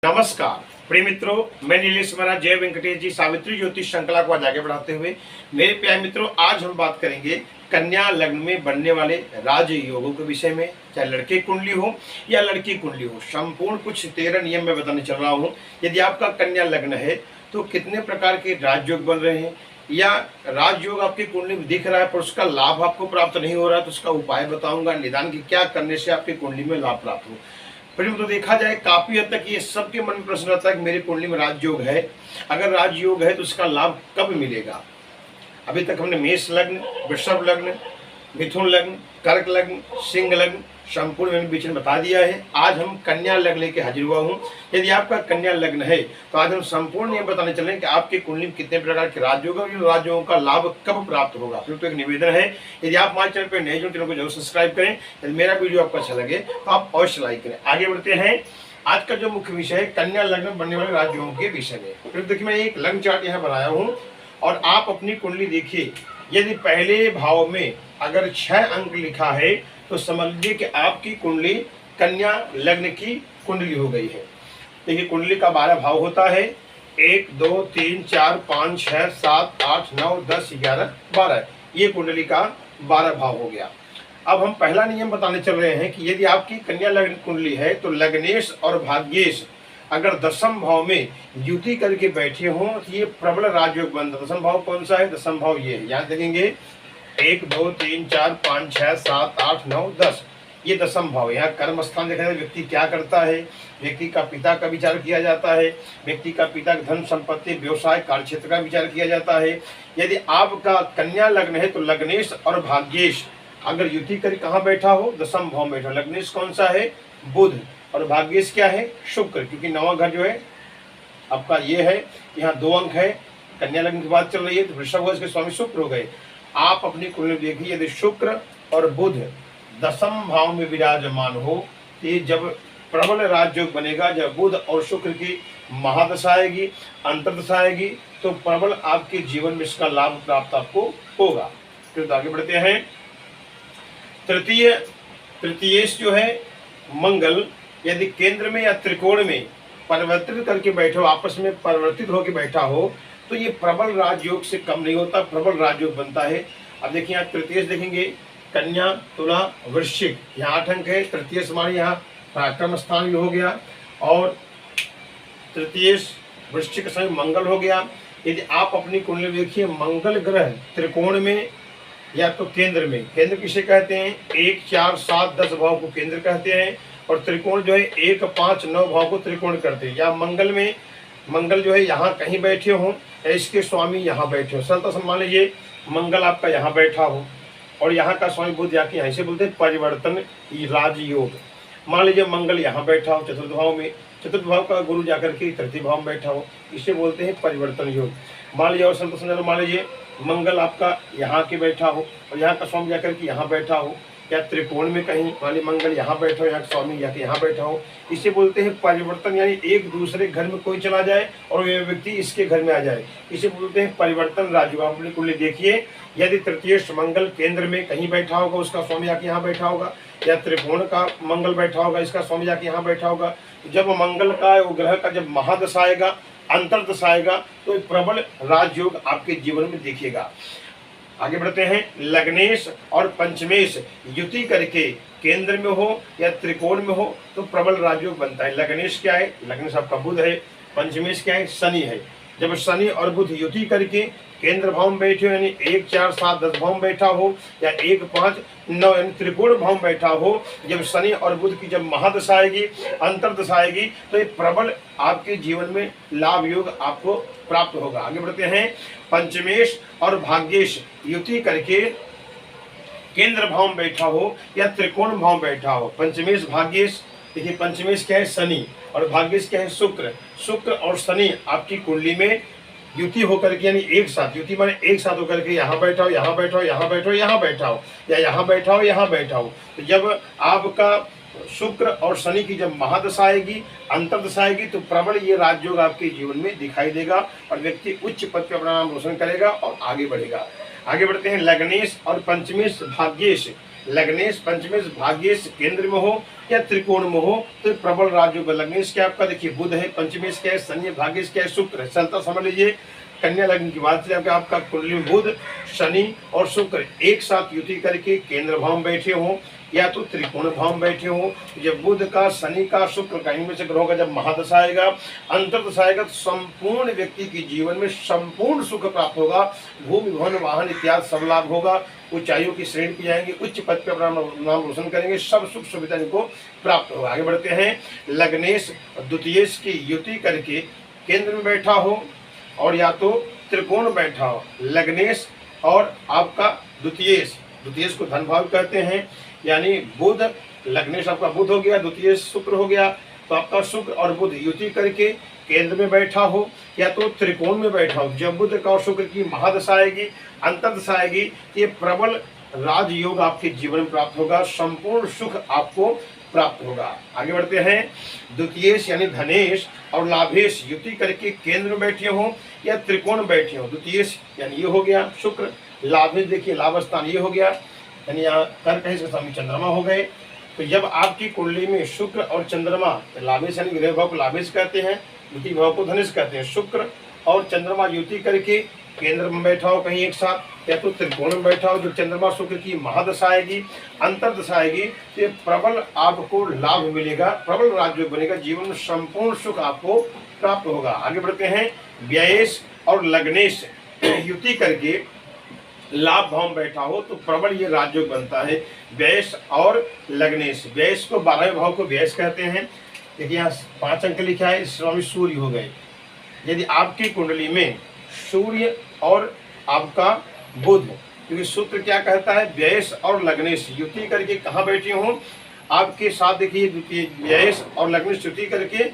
नमस्कार प्रिय मित्रों, मैं नीलेश महाराज जय वेंकटेश जी सावित्री ज्योतिष श्रृंखला को आज आगे बढ़ाते हुए मेरे प्यारे मित्रों, आज हम बात करेंगे कन्या लग्न में बनने वाले राज योगों के विषय में। चाहे लड़के कुंडली हो या लड़की कुंडली हो, संपूर्ण कुछ 13 नियम में बताने चल रहा हूँ। यदि आपका कन्या लग्न है तो कितने प्रकार के राजयोग बन रहे हैं, या राजयोग आपकी कुंडली में दिख रहा है पर उसका लाभ आपको प्राप्त नहीं हो रहा है तो उसका उपाय बताऊंगा, निदान की क्या करने से आपकी कुंडली में लाभ प्राप्त हो। फिर तो देखा जाए काफी हद तक ये सबके मन में प्रश्न रहता है कि मेरी कुंडली में राजयोग है, अगर राजयोग है तो उसका लाभ कब मिलेगा। अभी तक हमने मेष लग्न, वृषभ लग्न, मिथुन लग्न, कर्क लग्न, सिंह लग्न संपूर्ण बीच में बता दिया है। आज हम कन्या लग्न लेके हाजिर हुआ हूँ। यदि आपका कन्या लग्न है तो आज हम संपूर्ण ये बताने चले कि आपकी कुंडली में कितने प्रकार के राजयोग और राजयोगों का लाभ कब प्राप्त होगा। फिर तो एक निवेदन है, यदि आप हमारे चैनल पर नए जो चैनल को जरूर सब्सक्राइब करें। यदि मेरा वीडियो आपको अच्छा लगे तो आप अवश्य लाइक करें। आगे बढ़ते हैं। आज का जो मुख्य विषय है कन्या लग्न में बनने वाले राजयोगों के विषय में। फिर देखिए, मैं एक लग्न चार्ट यहाँ बनाया हूँ और आप अपनी कुंडली देखिए। यदि पहले भाव में अगर 6 अंक लिखा है तो समझ लीजिए कि आपकी कुंडली कन्या लग्न की कुंडली हो गई है। देखिए, कुंडली का 12 भाव होता है, 1 2 3 4 5 6 7 8 9 10 11 12। ये कुंडली का 12 भाव हो गया। अब हम पहला नियम बताने चल रहे हैं कि यदि आपकी कन्या लग्न कुंडली है तो लग्नेश और भाग्येश अगर दशम भाव में युति करके बैठे हों तो ये प्रबल राजयोग बनता है। दशम भाव कौन सा है? दशम भाव ये है, यहाँ देखेंगे 1 2 3 4 5 6 7 8 9 10। ये दशम भाव। यहाँ कर्म स्थान देखा जाए, व्यक्ति क्या करता है, व्यक्ति का पिता का विचार किया जाता है, व्यक्ति का पिता का धन संपत्ति व्यवसाय कार्य क्षेत्र का विचार किया जाता है। यदि आपका कन्या लग्न है तो लग्नेश और भाग्येश अगर युति कर कहाँ बैठा हो? दशम भाव में बैठा। लग्नेश कौन सा है? बुध। और भाग्येश क्या है? शुक्र। क्योंकि 9वां घर जो है आपका ये है, यहाँ 2 अंक है। कन्या लग्न की बात चल रही है तो वृषभ के स्वामी शुक्र हो गए। आप अपनी कुंडली देखिए, यदि शुक्र और बुध दशम भाव में विराजमान हो तो ये जब प्रबल राजयोग बनेगा, जब बुध और शुक्र की महादशा आएगी, अंतर्दशा आएगी तो प्रबल आपके जीवन में इसका लाभ प्राप्त आपको होगा। फिर तो आगे बढ़ते हैं। तृतीयेश जो है मंगल, यदि केंद्र में या त्रिकोण में परिवर्तित करके बैठे हो, आपस में परिवर्तित होकर बैठा हो तो ये प्रबल राजयोग से कम नहीं होता, प्रबल राजयोग बनता है। अब देखिए, यहाँ तृतीयेश देखेंगे, कन्या तुला वृश्चिक, यहाँ 8 अंक है। तृतीयेश हमारे यहाँ पराक्रम स्थान भी हो गया और तृतीयेश वृश्चिक समय मंगल हो गया। यदि आप अपनी कुंडली देखिए, मंगल ग्रह त्रिकोण में या तो केंद्र में, केंद्र किसे कहते हैं? 1 4 7 10 भाव को केंद्र कहते हैं और त्रिकोण जो है 1 5 9 भाव को त्रिकोण करते हैं। या मंगल में, मंगल जो है यहाँ कहीं बैठे हों या इसके स्वामी यहाँ बैठे हो। सरल मान लीजिए मंगल आपका यहाँ बैठा हो और यहाँ का स्वामी बुध जाके यहाँ से बोलते हैं परिवर्तन राजयोग। मान लीजिए मंगल यहाँ बैठा हो चतुर्थ भाव में, चतुर्थ भाव का गुरु जाकर के तृतीय भाव में बैठा हो, इसे बोलते हैं परिवर्तन योग। मान लीजिए और संत मान लीजिए मंगल आपका यहाँ के बैठा हो और यहाँ का स्वामी जाकर के यहाँ बैठा हो, या त्रिकोण में कहीं मान लीजिए मंगल यहाँ बैठा हो, यहाँ स्वामी जाके यहाँ बैठा हो, इसे बोलते हैं परिवर्तन। यानी एक दूसरे घर में कोई चला जाए और वे व्यक्ति इसके घर में आ जाए, इसे बोलते हैं परिवर्तन राजयोग। आप अपनी कुंडली देखिए, यदि तृतीयेश मंगल केंद्र में कहीं बैठा होगा, उसका स्वामी जाके यहाँ बैठा होगा, या त्रिकोण का मंगल बैठा होगा, इसका स्वामी जाके यहाँ बैठा होगा, जब मंगल का वो ग्रह का जब महादशा आएगा, अंतर्दशा आएगा तो प्रबल राजयोग आपके जीवन में दिखेगा। आगे बढ़ते हैं। लग्नेश और पंचमेश युति करके केंद्र में हो या त्रिकोण में हो तो प्रबल राजयोग बनता है। लग्नेश क्या है? लग्नेश आपका बुध है। पंचमेश क्या है? शनि है। जब शनि और बुध युति करके केंद्र भाव में बैठे हो, यानी 1 4 7 10 भाव में बैठा हो, या 1 5 9 यानी त्रिकोण भाव में बैठा हो, जब शनि और बुध की जब महादशा आएगी, अंतर्दशा आएगी तो ये प्रबल आपके जीवन में लाभ योग आपको प्राप्त होगा। आगे बढ़ते हैं। पंचमेश और भाग्येश युति करके केंद्र भाव में बैठा हो या त्रिकोण भाव में बैठा हो, पंचमेश भाग्येश। देखिए, पंचमेश क्या है? शनि और भाग्येश क्या है? शुक्र। शुक्र और शनि आपकी कुंडली में युति होकर के, यानी एक साथ, युति माने एक साथ होकर के यहाँ बैठा हो, यहाँ बैठा हो, यहाँ बैठा हो, यहाँ बैठा हो, या यहाँ बैठा हो, यहाँ बैठा हो, तो जब आपका शुक्र और शनि की जब महादशा आएगी, अंतर्दशा आएगी तो प्रबल ये राजयोग आपके जीवन में दिखाई देगा और व्यक्ति उच्च पद पर अपना नाम रोशन करेगा और आगे बढ़ेगा। आगे बढ़ते हैं। लग्नेश और पंचमेश भाग्येश, लग्नेश पंचमेश भाग्येश केंद्र में हो या त्रिकोण में हो तो प्रबल राजयोग लगने। इसके आपका देखिए बुध है, पंचमी क्या है, शनि है, भाग्य क्या है, शुक्र है। संता समझ लीजिए कन्या लग्न की बात करें, आपका कुंडली में बुध, शनि और शुक्र एक साथ युति करके केंद्र भाव में बैठे हों या तो त्रिकोण भाव में बैठे हों। जब बुध का, शनि का, शुक्र का इनमें से ग्रहों का जब महादशा आएगा, अंतर्दशा आएगा, तो संपूर्ण व्यक्ति के जीवन में संपूर्ण सुख प्राप्त होगा। भूमि भवन वाहन इत्यादि सब लाभ होगा। ऊंचाइयों की श्रेणी की जाएंगे, उच्च पद पर अपना नाम रोशन करेंगे, सब सुख सुविधा इनको प्राप्त होगा। आगे बढ़ते हैं। लग्नेश द्वितीयेश की युति करके केंद्र में बैठा हो और या तो त्रिकोण बैठा हो। लग्नेश और आपका द्वितीयेश, द्वितीयेश को धन भाव कहते हैं, यानी बुध, लग्नेश आपका बुध हो गया, द्वितीयेश शुक्र हो गया, तो आपका शुक्र और बुध युति करके केंद्र में बैठा हो या तो त्रिकोण में बैठा हो। जब बुध का और शुक्र की महादशा आएगी, अंतर्दशा आएगी, ये प्रबल राजयोग आपके जीवन में प्राप्त होगा, संपूर्ण सुख आपको प्राप्त होगा। आगे बढ़ते हैं। द्वितीयेश यानी धनेश और लाभेश युति करके केंद्र में बैठे हो या त्रिकोण में बैठे हो। द्वितीयेश यानी ये हो गया शुक्र, लाभेश देखिए लाभ स्थान ये हो गया, यानी यहाँ कर्क है, इसके स्वामी चंद्रमा हो गए। तो जब आपकी कुंडली में शुक्र और चंद्रमा, लाभेश यानी गृह भाव को लाभेश कहते हैं, द्वितीय भाव को धनेश कहते हैं, शुक्र और चंद्रमा युति करके केंद्र में बैठा हो कहीं एक साथ या तो त्रिकोण में बैठा हो। जो चंद्रमा शुक्र की महादशा आएगी, अंतर्दशा आएगी, तो ये प्रबल आपको लाभ मिलेगा, प्रबल राजयोग बनेगा, जीवन में संपूर्ण सुख आपको प्राप्त होगा। आगे बढ़ते हैं। व्ययेश और लग्नेश युति करके लाभ भाव में बैठा हो तो प्रबल ये राजयोग बनता है। व्ययेश और लग्नेश, व्ययेश को 12वें भाव को व्ययेश कहते हैं। देखिए यहाँ 5 अंक लिखा है, स्वामी सूर्य हो गए। यदि आपकी कुंडली में सूर्य और आपका बुध, क्योंकि सूत्र क्या कहता है, व्ययेश और लग्नेश युति करके कहाँ बैठे हो आपके साथ, देखिए द्वितीय व्ययेश और लग्नेश युति करके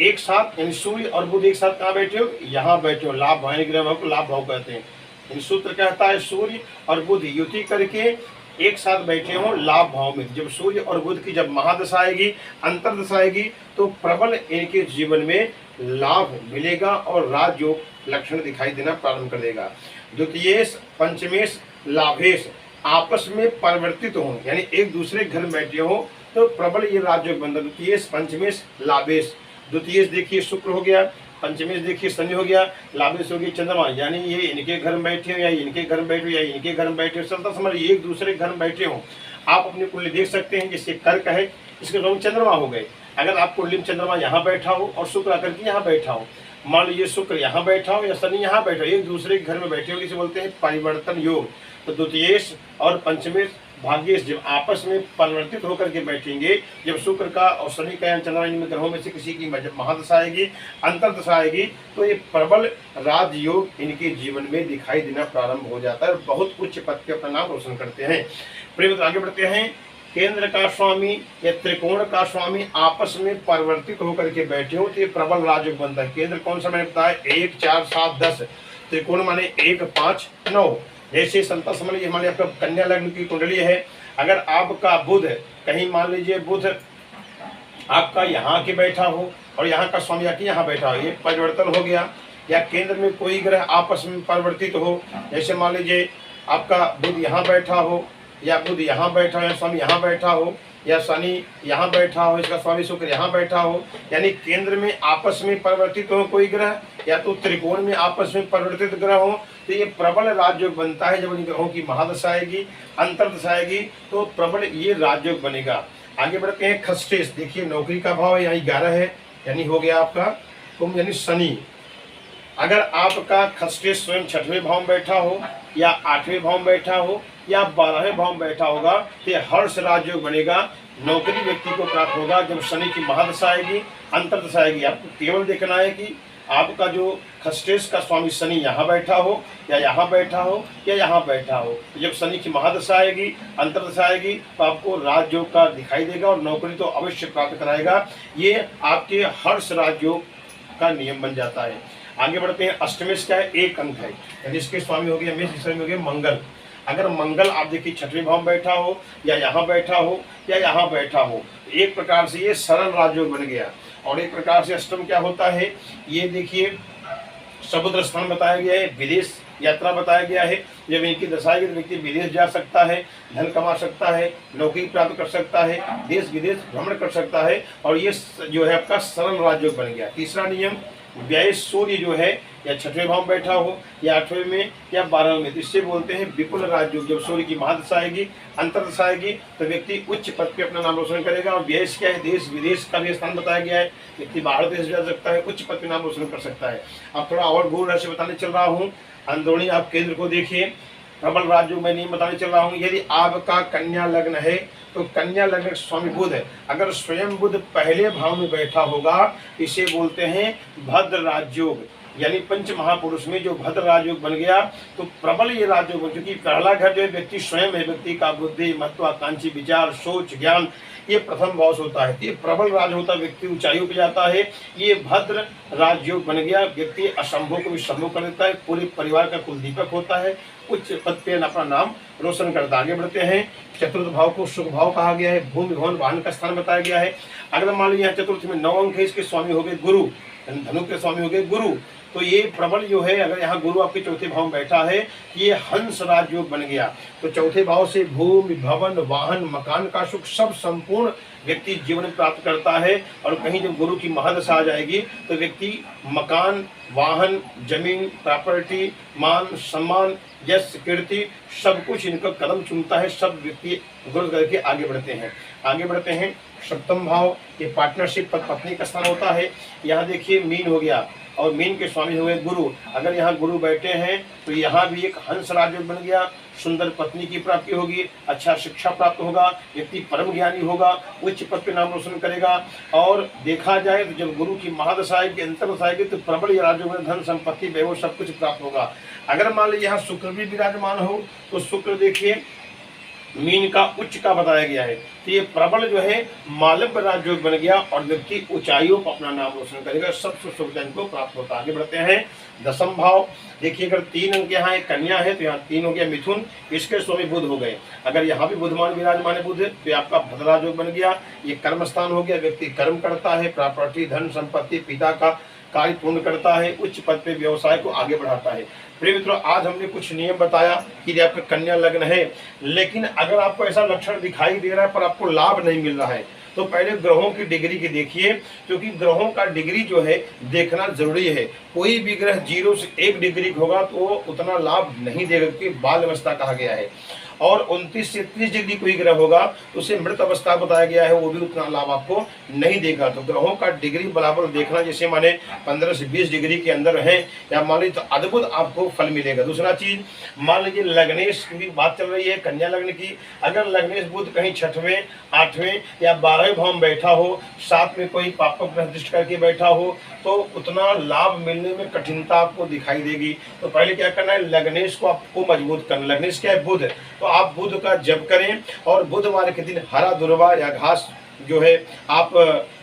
एक साथ, यानी सूर्य और बुध एक साथ कहाँ बैठे हो, यहाँ बैठे हो। लाभ भाव ग्रह भाव को लाभ भाव कहते हैं। सूत्र कहता है सूर्य और बुध युति करके एक साथ बैठे हो लाभ भाव में। जब सूर्य और बुध की जब महादशा आएगी, अंतर्दशा आएगी, तो प्रबल इनके जीवन में लाभ मिलेगा और राजयोग लक्षण दिखाई देना प्रारंभ कर देगा। द्वितीयेश, पंचमेश, लाभेश आपस में परिवर्तित हो, यानी एक दूसरे घर में बैठे हो तो प्रबल ये राजयोग बनता। द्वितीयेश, पंचमेश, लाभेश। द्वितीयेश देखिए शुक्र हो गया, पंचमेश देखिए शनि हो गया, लाभेश हो गया चंद्रमा, यानी ये इनके घर में बैठे हो या इनके घर में बैठे हो या इनके घर में बैठे हो, चलता समझ एक दूसरे घर में बैठे हो। आप अपनी कुंडली देख सकते हैं, जिससे कर्क है इसके रंग चंद्रमा हो गए। अगर आप कुंडली में चंद्रमा यहाँ बैठा हो और शुक्र आकर के यहाँ बैठा हो, मान लीजिए शुक्र यहाँ बैठा हो या शनि यहाँ बैठा हो, एक दूसरे के घर में बैठे हो, इसे बोलते हैं परिवर्तन योग। तो द्वितीयेश और पंचमेश, भाग्येश जब आपस में परिवर्तित होकर के बैठेंगे, जब शुक्र का और शनि का चंद्रमा इनमें ग्रहों में से किसी की महादशा आएगी, अंतर्दशा आएगी, तो ये प्रबल राजयोग इनके जीवन में दिखाई देना प्रारंभ हो जाता है, बहुत उच्च पद पे अपना नाम रोशन करते हैं। प्रेम आगे बढ़ते हैं। केंद्र का स्वामी या त्रिकोण का स्वामी आपस में परिवर्तित होकर के बैठे हो तो ये प्रबल राजयोग बनता है। केंद्र कौन सा मैंने बताया, 1, 4, 7, 10, त्रिकोण माने 1, 5, 9। जैसे संता समझ लीजिए हमारे आपका कन्या लग्न की कुंडली है, अगर आपका बुध कहीं मान लीजिए बुध आपका यहाँ के बैठा हो और यहाँ का स्वामी आके यहाँ बैठा हो, ये परिवर्तन हो गया। या केंद्र में कोई ग्रह आपस में परिवर्तित हो, जैसे मान लीजिए आपका बुध यहाँ बैठा हो या बुध यहाँ बैठा हो या स्वामी यहाँ बैठा हो या शनि यहाँ बैठा हो, इसका स्वामी शुक्र यहाँ बैठा हो, यानी केंद्र में आपस में परिवर्तित हो कोई ग्रह या तो त्रिकोण में आपस में परिवर्तित ग्रह हो, तो ये प्रबल राजयोग बनता है। जब इन ग्रहों की महादशा आएगी, अंतर्दशा आएगी, तो प्रबल ये राजयोग बनेगा। आगे बढ़ते हैं। खस्टेश देखिए नौकरी का भाव है, यहाँ 11 है, यानी हो गया आपका कुंभ यानी शनि। अगर आपका खस्टेश स्वयं 6वें भाव में बैठा हो या 8वें भाव में बैठा हो या 12वें भाव में बैठा होगा तो हर्ष राजयोग बनेगा, नौकरी व्यक्ति को प्राप्त होगा। जब शनि की महादशा आएगी, अंतर्दशा आएगी, आपको केवल देखना है कि आपका जो खस्टेश का स्वामी शनि यहाँ बैठा हो या यहाँ बैठा हो या यहाँ बैठा हो। जब शनि की महादशा आएगी, अंतर्दशा आएगी, तो आपको राजयोग का दिखाई देगा और नौकरी तो अवश्य प्राप्त कराएगा। ये आपके हर्ष राजयोग का नियम बन जाता है। आगे बढ़ते हैं। अष्टमेश क्या है, 1 अंक है, यानी इसके स्वामी हो गया मेष, इसमें हो गया मंगल। अगर मंगल आप देखिए 6वें भाव में बैठा हो या यहाँ बैठा हो या यहाँ बैठा हो, एक प्रकार से ये सरल राजयोग बन गया। और एक प्रकार से अष्टम क्या होता है, ये देखिए समुद्र स्थान बताया गया है, विदेश यात्रा बताया गया है, जब इनकी दशा आएगी तो व्यक्ति विदेश जा सकता है, धन कमा सकता है, नौकरी प्राप्त कर सकता है, देश विदेश भ्रमण कर सकता है। और ये जो है आपका सरल राजयोग बन गया। तीसरा नियम, व्यय सूर्य जो है या छठवें भाव में बैठा हो या 8वें में या 12वें में, तो इससे बोलते हैं विपुल राजयोग। जब सूर्य की महादशा आएगी, अंतर्दशा आएगी, तो व्यक्ति उच्च पद पे अपना नाम रोशन करेगा। और व्यय क्या है, देश विदेश का भी स्थान बताया गया है, व्यक्ति बाहर देश जा सकता है, उच्च पद पे नाम रोशन कर सकता है। अब थोड़ा और गुरु रहस्य बताने चल रहा हूँ। अंदरूनी आप केंद्र को देखिए, प्रबल राजयोग मैं नहीं बताने चल रहा हूँ। यदि आपका कन्या लग्न है तो कन्या लग्न स्वामी बुध है, अगर स्वयं बुध पहले भाव में बैठा होगा, इसे बोलते हैं भद्र राजयोग। यानी पंच महापुरुष में जो भद्र राजयोग बन गया तो प्रबल ये राजयोग, क्योंकि पहला घर जो है व्यक्ति स्वयं है, व्यक्ति का बुद्धि, महत्वाकांक्षी, विचार, सोच, ज्ञान, ये प्रथम भाव से होता है। ये प्रबल राज होता है, व्यक्ति ऊंचाइयों पे जाता है। ये भद्र राजयोग बन गया, व्यक्ति असंभव को भी संभव कर देता है, पूरे परिवार का कुलदीपक होता है, उच्च पद पे अपना नाम रोशन करता। आगे बढ़ते हैं। चतुर्थ भाव को सुख भाव कहा गया है, भूमि भवन वाहन का स्थान बताया गया है। अगर मान लीजिए चतुर्थ में 9 अंक है, इसके स्वामी हो गए गुरु, धनु के स्वामी हो गए गुरु, तो ये प्रबल जो है, अगर यहाँ गुरु आपके चौथे भाव में बैठा है, ये हंस राजयोग बन गया। तो चौथे भाव से भूमि भवन वाहन मकान का सुख सब संपूर्ण व्यक्ति जीवन में प्राप्त करता है। और कहीं जब गुरु की महादशा आ जाएगी तो व्यक्ति मकान, वाहन, जमीन, प्रॉपर्टी, मान सम्मान, यश, कीर्ति, सब कुछ इनका कदम चुनता है। सब व्यक्ति गुरु करके आगे बढ़ते हैं। आगे बढ़ते हैं। सप्तम भाव ये पार्टनरशिप पद पत्नी का स्थान होता है। यहाँ देखिए मीन हो गया और मीन के स्वामी हुए गुरु। अगर यहाँ गुरु बैठे हैं तो यहाँ भी एक हंस राजयोग बन गया। सुंदर पत्नी की प्राप्ति होगी, अच्छा शिक्षा प्राप्त होगा, व्यक्ति परम ज्ञानी होगा, उच्च पद पे नाम रोशन करेगा। और देखा जाए तो जब गुरु की महादशा आएगी, अंतर्दशा आएगी, तो प्रबल राजयोग में धन संपत्ति वैभव सब कुछ प्राप्त होगा। अगर मान लीजिए यहाँ शुक्र भी विराजमान हो तो शुक्र देखिए मीन का उच्च का बताया गया है, तो ये प्रबल जो है मालव्य राजयोग बन गया और व्यक्ति ऊंचाइयों पर अपना नाम रोशन करेगा, सबसे सुविधा इनको प्राप्त होता है। आगे बढ़ते हैं। दसम भाव देखिए, अगर 3 अंक यहाँ एक कन्या है तो यहाँ 3 हो गया मिथुन, इसके स्वामी बुध हो गए। अगर यहाँ भी बुधमान विराजमान है बुध, तो ये आपका भद्र राजयोग बन गया। ये कर्म स्थान हो गया, व्यक्ति कर्म करता है, प्रॉपर्टी, धन संपत्ति, पिता का कार्य पूर्ण करता है, उच्च पद पे व्यवसाय को आगे बढ़ाता है। प्रिय मित्रों, आज हमने कुछ नियम बताया कि आपका कन्या लग्न है, लेकिन अगर आपको ऐसा लक्षण दिखाई दे रहा है पर आपको लाभ नहीं मिल रहा है, तो पहले ग्रहों की डिग्री की देखिए, क्योंकि ग्रहों का डिग्री जो है देखना जरूरी है। कोई भी ग्रह 0 से 1 डिग्री होगा तो उतना लाभ नहीं देगा, क्योंकि बाल अवस्था कहा गया है। और 29 से 30 डिग्री कोई ग्रह होगा तो उसे मृत अवस्था बताया गया है, वो भी उतना लाभ आपको नहीं देगा। तो ग्रहों का डिग्री बराबर देखना, जैसे माने 15 से 20 डिग्री के अंदर है या मान लीजिए तो अद्भुत आपको फल मिलेगा। दूसरा चीज, मान लीजिए लग्नेश की बात चल रही है, कन्या लग्न की, अगर लग्नेश बुध कहीं 6वें 8वें या 12वें भाव में बैठा हो, साथ में कोई पाप ग्रह दृष्टि करके बैठा हो, तो उतना लाभ मिलने में कठिनता आपको दिखाई देगी। तो पहले क्या करना है, लग्नेश को आपको मजबूत करना। लग्नेश क्या है, बुध, तो आप बुध का जप करें और बुधवार के दिन हरा दुर्वा या घास जो है आप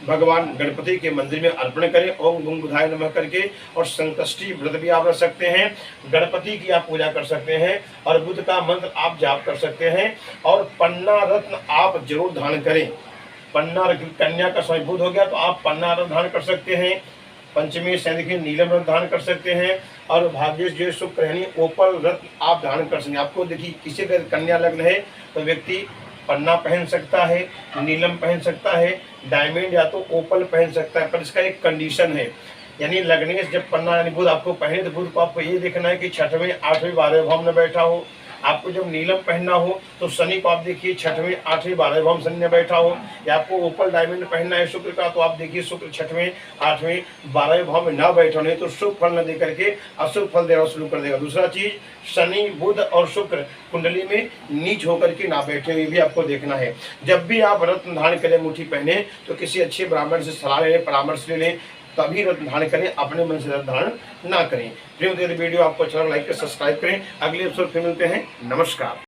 भगवान गणपति के मंदिर में अर्पण करें, ओम गंग बुधाय नमः करके। और संकष्टी व्रत भी आप रख सकते हैं, गणपति की आप पूजा कर सकते हैं और बुध का मंत्र आप जाप कर सकते हैं। और पन्ना रत्न आप जरूर धारण करें। पन्ना कन्या का समय बुध हो गया तो आप पन्ना रत्न धारण कर सकते हैं। पंचमी से देखिए नीलम रत्न धारण कर सकते हैं। और भाग्येश जो शुक्र यानी ओपल रत्न आप धारण कर सकते हैं। आपको देखिए किसी का कन्या लग्न है तो व्यक्ति पन्ना पहन सकता है, नीलम पहन सकता है, डायमंड या तो ओपल पहन सकता है, पर इसका एक कंडीशन है। यानी लग्नेश जब पन्ना यानी बुध आपको पहने तो बुध को आपको ये देखना है कि 6वें 8वें 12वें भाव में बैठा हो। आपको जब नीलम पहनना हो तो शनि को आप देखिए 6वें 8वें 12वें भाव में शनि में बैठा हो, या आपको ओपल डायमंड पहनना है शुक्र का तो आप देखिए शुक्र 6वें 8वें 12वें भाव में ना बैठा, नहीं तो शुभ फल न दे करके अशुभ फल देना शुरू कर देगा। दूसरा चीज, शनि बुध और शुक्र कुंडली में नीच होकर के ना बैठे, ये भी आपको देखना है। जब भी आप रत्न धारण करें, मुट्ठी पहने, तो किसी अच्छे ब्राह्मण से सलाह ले लें, परामर्श ले लें, तभी रत्न धारण करें, अपने मन से रत्न धारण ना करें। प्रिय वीडियो आपको अच्छा लाइक कर सब्सक्राइब करें। अगले एपिसोड फिर मिलते हैं। नमस्कार।